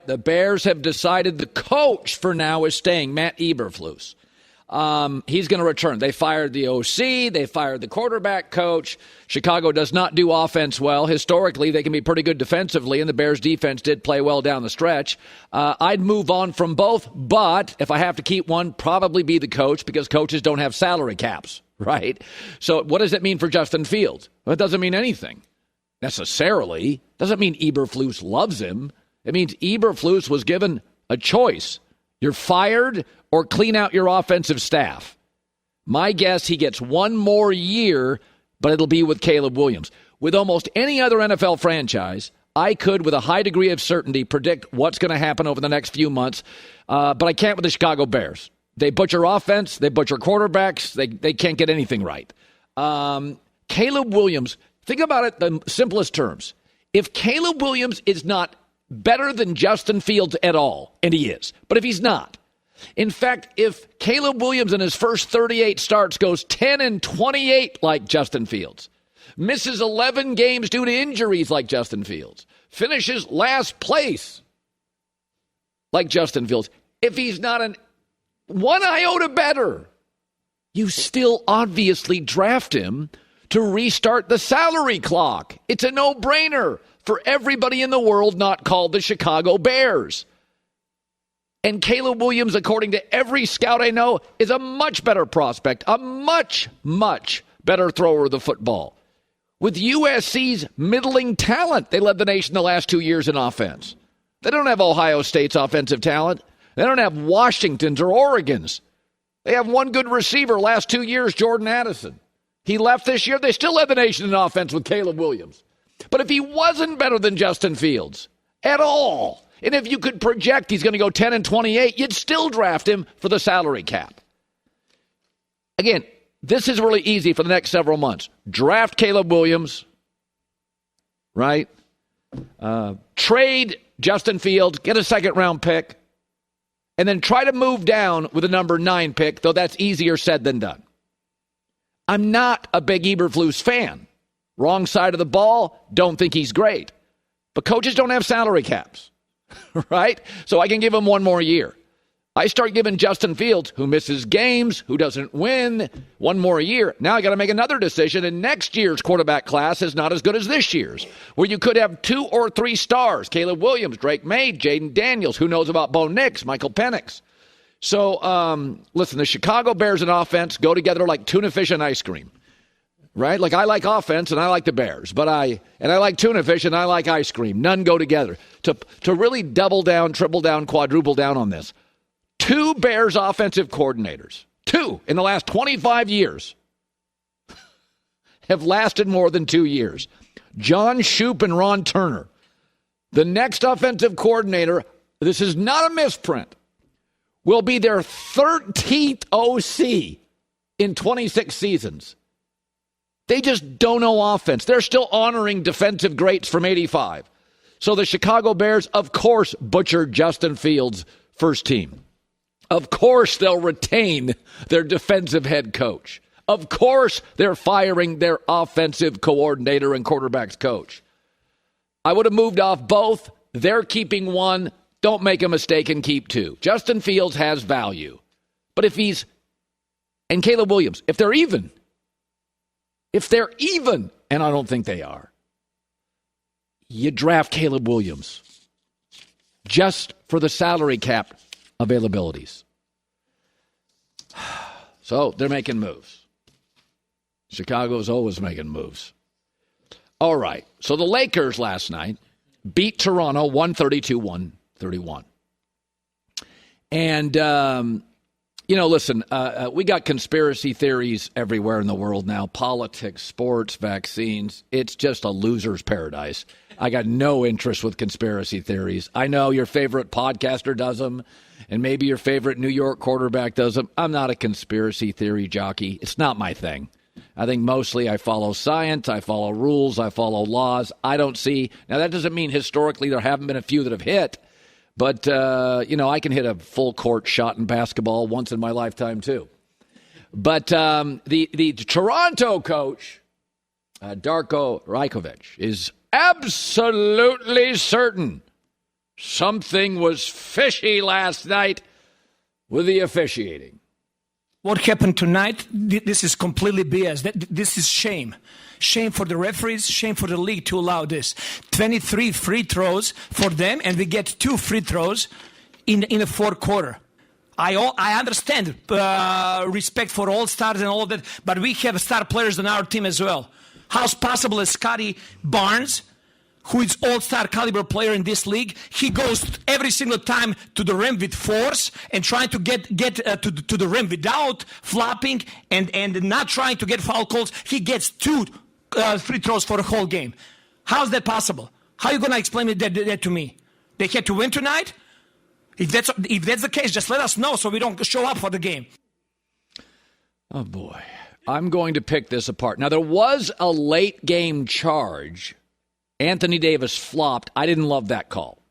The Bears have decided the coach for now is staying, Matt Eberflus. He's going to return. They fired the OC. They fired the quarterback coach. Chicago does not do offense well. Historically, they can be pretty good defensively, and the Bears' defense did play well down the stretch. I'd move on from both, but if I have to keep one, probably be the coach because coaches don't have salary caps, right? So what does it mean for Justin Fields? Well, it doesn't mean anything necessarily. Doesn't mean Eberflus loves him. It means Eberflus was given a choice. You're fired or clean out your offensive staff. My guess, he gets one more year, but it'll be with Caleb Williams. With almost any other NFL franchise, I could, with a high degree of certainty, predict what's going to happen over the next few months, but I can't with the Chicago Bears. They butcher offense. They butcher quarterbacks. They can't get anything right. Caleb Williams, think about it in the simplest terms. If Caleb Williams is not better than Justin Fields at all, and he is, but if he's not, in fact, if Caleb Williams in his first 38 starts goes 10-28 like Justin Fields, misses 11 games due to injuries like Justin Fields, finishes last place like Justin Fields, if he's not one iota better, you still obviously draft him to restart the salary clock. It's a no-brainer for everybody in the world not called the Chicago Bears. And Caleb Williams, according to every scout I know, is a much better prospect, a much, much better thrower of the football. With USC's middling talent, they led the nation the last 2 years in offense. They don't have Ohio State's offensive talent. They don't have Washington's or Oregon's. They have one good receiver last 2 years, Jordan Addison. He left this year. They still led the nation in offense with Caleb Williams. But if he wasn't better than Justin Fields at all, and if you could project he's going to go 10-28, you'd still draft him for the salary cap. Again, this is really easy for the next several months. Draft Caleb Williams, right? Trade Justin Fields, get a second-round pick, and then try to move down with a number 9 pick, though that's easier said than done. I'm not a big Eberflus fan. Wrong side of the ball, don't think he's great. But coaches don't have salary caps, right? So I can give him one more year. I start giving Justin Fields, who misses games, who doesn't win, one more year. Now I got to make another decision, and next year's quarterback class is not as good as this year's, where you could have 2 or 3 stars, Caleb Williams, Drake May, Jaden Daniels, who knows about Bo Nix, Michael Penix. So, listen, the Chicago Bears and offense go together like tuna fish and ice cream. Right? Like I like offense and I like the Bears, but I like tuna fish and I like ice cream. None go together. To really double down, triple down, quadruple down on this. 2 Bears offensive coordinators, 2 in the last 25 years, have lasted more than 2 years. John Shoup and Ron Turner. The next offensive coordinator, this is not a misprint, will be their 13th OC in 26 seasons. They just don't know offense. They're still honoring defensive greats from 85. So the Chicago Bears, of course, butchered Justin Fields' first team. Of course, they'll retain their defensive head coach. Of course, they're firing their offensive coordinator and quarterbacks coach. I would have moved off both. They're keeping one. Don't make a mistake and keep 2. Justin Fields has value. But and Caleb Williams, if they're even, and I don't think they are, you draft Caleb Williams just for the salary cap availabilities. So they're making moves. Chicago's always making moves. All right. So the Lakers last night beat Toronto 132-131. And, listen, we got conspiracy theories everywhere in the world now. Politics, sports, vaccines. It's just a loser's paradise. I got no interest with conspiracy theories. I know your favorite podcaster does them, and maybe your favorite New York quarterback does them. I'm not a conspiracy theory jockey. It's not my thing. I think mostly I follow science, I follow rules, I follow laws. I don't see. Now, that doesn't mean historically there haven't been a few that have hit. But, I can hit a full court shot in basketball once in my lifetime, too. But the Toronto coach, Darko Rajaković, is absolutely certain Something was fishy last night with the officiating. What happened tonight, this is completely BS. This is shame. Shame for the referees, shame for the league to allow this. 23 free throws for them, and we get 2 free throws in the fourth quarter. I understand respect for all stars and all of that, but we have star players on our team as well. How's possible that Scotty Barnes, who is all-star caliber player in this league, he goes every single time to the rim with force and trying to get to the rim without flopping and not trying to get foul calls. He gets 2 free throws for the whole game. How's that possible? How are you going to explain that to me? They had to win tonight? If that's the case, just let us know so we don't show up for the game. Oh, boy. I'm going to pick this apart. Now, there was a late game charge. Anthony Davis flopped. I didn't love that call.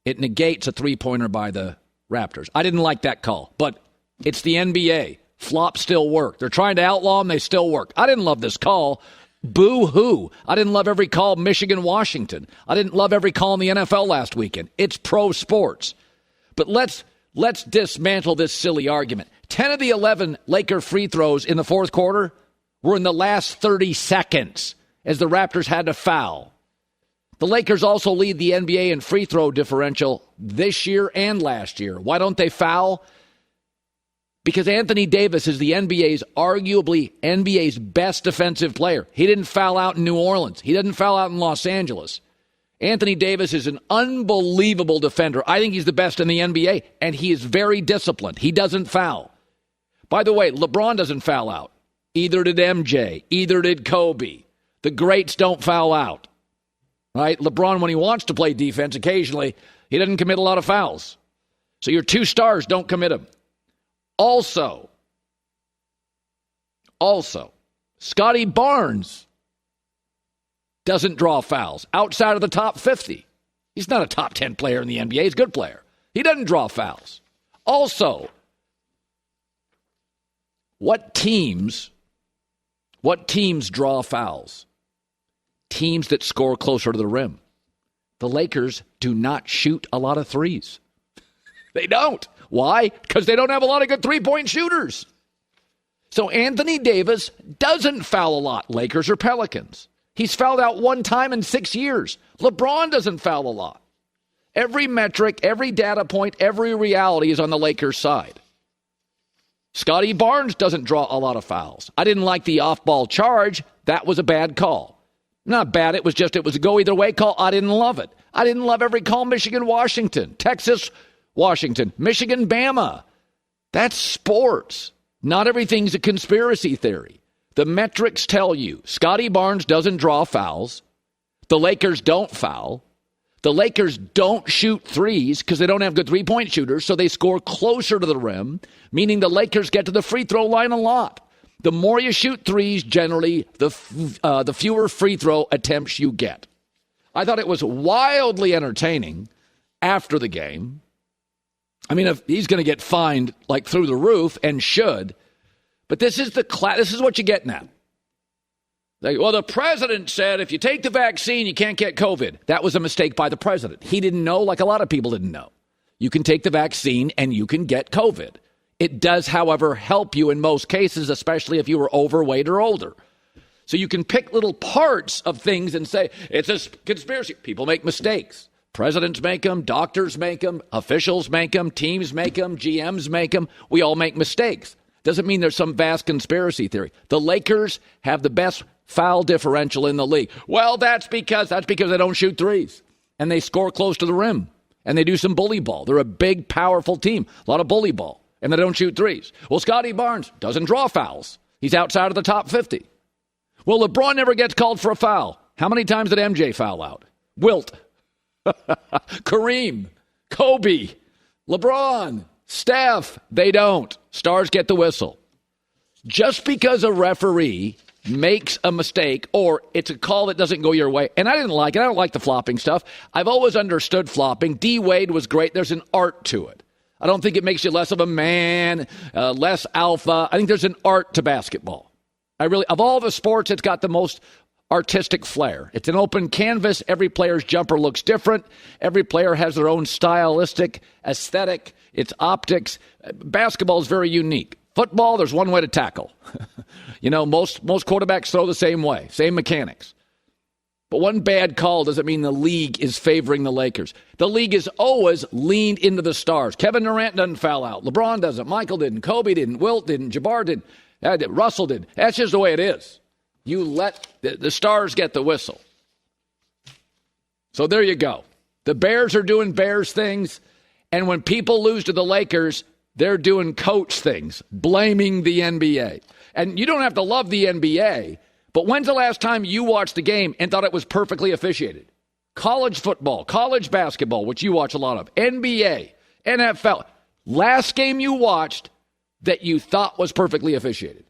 It negates a three-pointer by the Raptors. I didn't like that call, but it's the NBA. Flops still work. They're trying to outlaw them. They still work. I didn't love this call. Boo-hoo. I didn't love every call Michigan-Washington. I didn't love every call in the NFL last weekend. It's pro sports. But let's dismantle this silly argument. 10 of the 11 Laker free throws in the fourth quarter were in the last 30 seconds as the Raptors had to foul. The Lakers also lead the NBA in free throw differential this year and last year. Why don't they foul? Because Anthony Davis is the arguably NBA's best defensive player. He didn't foul out in New Orleans. He didn't foul out in Los Angeles. Anthony Davis is an unbelievable defender. I think he's the best in the NBA, and he is very disciplined. He doesn't foul. By the way, LeBron doesn't foul out. Either did MJ. Either did Kobe. The greats don't foul out. Right? LeBron, when he wants to play defense, occasionally, he doesn't commit a lot of fouls. So your 2 stars don't commit them. Also, Scotty Barnes doesn't draw fouls outside of the top 50. He's not a top 10 player in the NBA. He's a good player. He doesn't draw fouls. Also, what teams draw fouls? Teams that score closer to the rim. The Lakers do not shoot a lot of threes. They don't. Why? Because they don't have a lot of good three-point shooters. So Anthony Davis doesn't foul a lot, Lakers or Pelicans. He's fouled out 1 time in 6 years. LeBron doesn't foul a lot. Every metric, every data point, every reality is on the Lakers' side. Scotty Barnes doesn't draw a lot of fouls. I didn't like the off-ball charge. That was a bad call. Not bad. It was a go-either-way call. I didn't love it. I didn't love every call Michigan-Washington, Texas-Washington, Michigan-Bama. That's sports. Not everything's a conspiracy theory. The metrics tell you Scotty Barnes doesn't draw fouls. The Lakers don't foul. The Lakers don't shoot threes because they don't have good three-point shooters, so they score closer to the rim, meaning the Lakers get to the free throw line a lot. The more you shoot threes, generally, the fewer free throw attempts you get. I thought it was wildly entertaining after the game. I mean, if he's going to get fined like through the roof and should, but this is what you get now. Well, the president said if you take the vaccine, you can't get COVID. That was a mistake by the president. He didn't know, like a lot of people didn't know. You can take the vaccine and you can get COVID. It does, however, help you in most cases, especially if you were overweight or older. So you can pick little parts of things and say, it's a conspiracy. People make mistakes. Presidents make them, doctors make them, officials make them, teams make them, GMs make them. We all make mistakes. Doesn't mean there's some vast conspiracy theory. The Lakers have the best foul differential in the league. Well, that's because they don't shoot threes and they score close to the rim and they do some bully ball. They're a big, powerful team, a lot of bully ball, and they don't shoot threes. Well, Scotty Barnes doesn't draw fouls. He's outside of the top 50. Well, LeBron never gets called for a foul. How many times did MJ foul out? Wilt, Kareem, Kobe, LeBron, Steph. They don't. Stars get the whistle. Just because a referee makes a mistake or it's a call that doesn't go your way, and I didn't like it. I don't like the flopping stuff. I've always understood flopping. D. Wade was great. There's an art to it. I don't think it makes you less of a man, less alpha. I think there's an art to basketball. Of all the sports, it's got the most artistic flair. It's an open canvas. Every player's jumper looks different. Every player has their own stylistic aesthetic. It's optics. Basketball is very unique. Football, there's one way to tackle. Most quarterbacks throw the same way, same mechanics. But one bad call doesn't mean the league is favoring the Lakers. The league has always leaned into the stars. Kevin Durant doesn't foul out. LeBron doesn't. Michael didn't. Kobe didn't. Wilt didn't. Jabbar didn't. Russell did. That's just the way it is. You let the stars get the whistle. So there you go. The Bears are doing Bears things. And when people lose to the Lakers, they're doing coach things, blaming the NBA. And you don't have to love the NBA, but when's the last time you watched a game and thought it was perfectly officiated? College football, college basketball, which you watch a lot of, NBA, NFL. Last game you watched that you thought was perfectly officiated.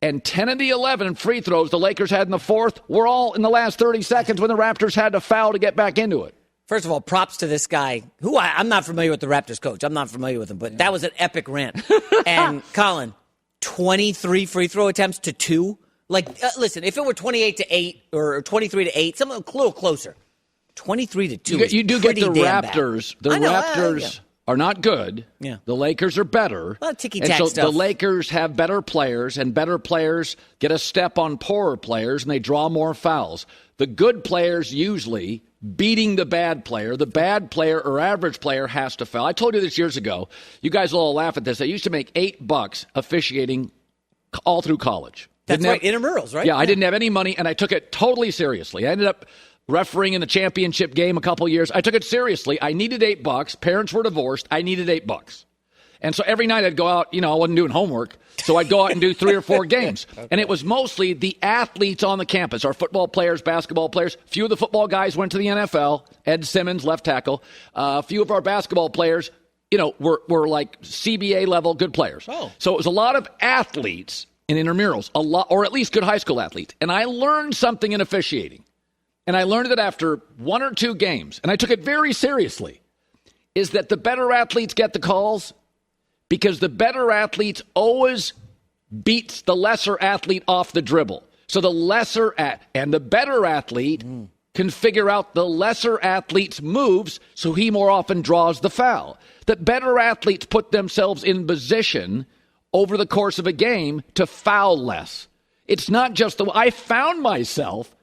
And 10 of the 11 free throws the Lakers had in the fourth were all in the last 30 seconds when the Raptors had to foul to get back into it. First of all, props to this guy, who I'm not familiar with the Raptors coach. I'm not familiar with him, but that was an epic rant. And Colin, 23 free throw attempts to 2. Listen, if it were 28-8 or 23-8, something a little closer. 23-2. You do get the Raptors. Bad. The Raptors are not good. Yeah. The Lakers are better. Well, ticky-tack so stuff. The Lakers have better players, and better players get a step on poorer players, and they draw more fouls. The good players usually beating the bad player. The bad player or average player has to foul. I told you this years ago. You guys will all laugh at this. I used to make $8 officiating all through college. That's right, intramurals, right? Yeah, I didn't have any money, and I took it totally seriously. I ended up refereeing in the championship game a couple years. I took it seriously. I needed $8. Parents were divorced. I needed $8. And so every night I'd go out, I wasn't doing homework, so I'd go out and do 3 or 4 games. Okay. And it was mostly the athletes on the campus, our football players, basketball players. A few of the football guys went to the NFL. Ed Simmons, left tackle. A few of our basketball players, were like CBA level good players. Oh. So it was a lot of athletes in intramurals, a lot, or at least good high school athletes. And I learned something in officiating. And I learned it after 1 or 2 games, and I took it very seriously, is that the better athletes get the calls because the better athletes always beats the lesser athlete off the dribble. So the and the better athlete can figure out the lesser athlete's moves, so he more often draws the foul. The better athletes put themselves in position over the course of a game to foul less. It's not just I found myself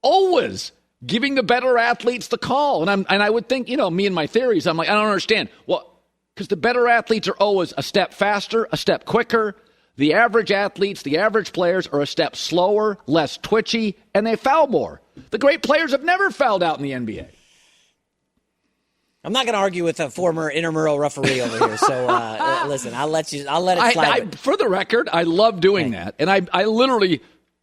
always giving the better athletes the call. And I would think, me and my theories, I'm like, I don't understand. Well, because the better athletes are always a step faster, a step quicker. The average athletes, the average players are a step slower, less twitchy, and they foul more. The great players have never fouled out in the NBA. I'm not going to argue with a former intramural referee over here. So listen, I'll let it slide. For the record, I love doing that. And I literally...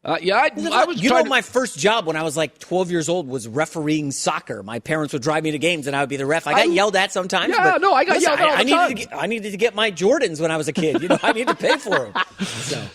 I was. My first job when I was like 12 years old was refereeing soccer. My parents would drive me to games, and I would be the ref. I got yelled at sometimes. Yeah, I got yelled at all the time. I needed to get my Jordans when I was a kid. I needed to pay for them. So.